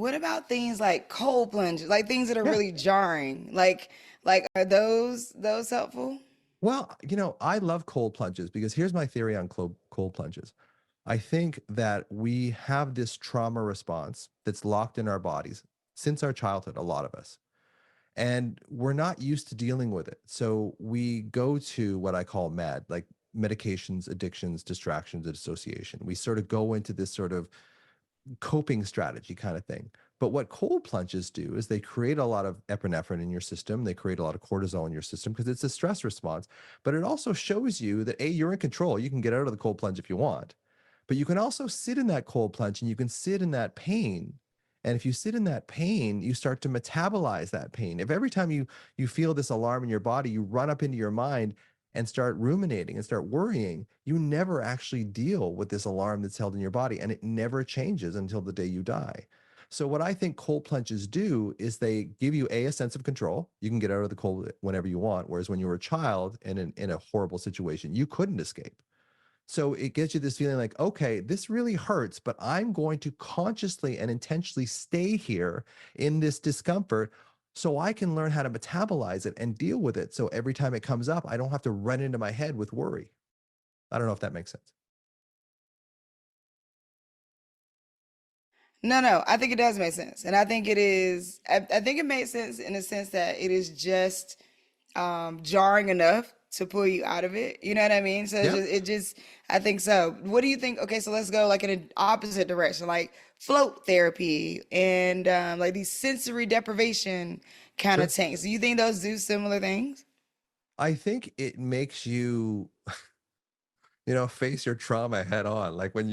What about things like cold plunges, like things that are Yeah. really jarring? Like are those helpful? Well, I love cold plunges because here's my theory on cold plunges. I think that we have this trauma response that's locked in our bodies since our childhood, a lot of us. And we're not used to dealing with it. So we go to what I call MAD, like medications, addictions, distractions, and dissociation. We sort of go into this sort of coping strategy kind of thing. But what cold plunges do is they create a lot of epinephrine in your system. They create a lot of cortisol in your system because it's a stress response. But it also shows you that, A, you're in control. You can get out of the cold plunge if you want. But you can also sit in that cold plunge and you can sit in that pain. And if you sit in that pain, you start to metabolize that pain. If every time you feel this alarm in your body, you run up into your mind and start ruminating and start worrying, you never actually deal with this alarm that's held in your body, and it never changes until the day you die. So what I think cold plunges do is they give you a sense of control. You can get out of the cold whenever you want, whereas when you were a child and in a horrible situation, you couldn't escape. So it gives you this feeling like, okay, this really hurts, but I'm going to consciously and intentionally stay here in this discomfort so I can learn how to metabolize it and deal with it. So every time it comes up, I don't have to run into my head with worry. I don't know if that makes sense. No, no, I think it does make sense. And I think it is, I think it makes sense in the sense that it is just jarring enough to pull you out of it. You know what I mean? So Yeah, it just, I think so. What do you think? Okay, so let's go like in an opposite direction, like float therapy and like these sensory deprivation kind of sure. tanks. Do you think those do similar things? I think it makes you, face your trauma head on. Like when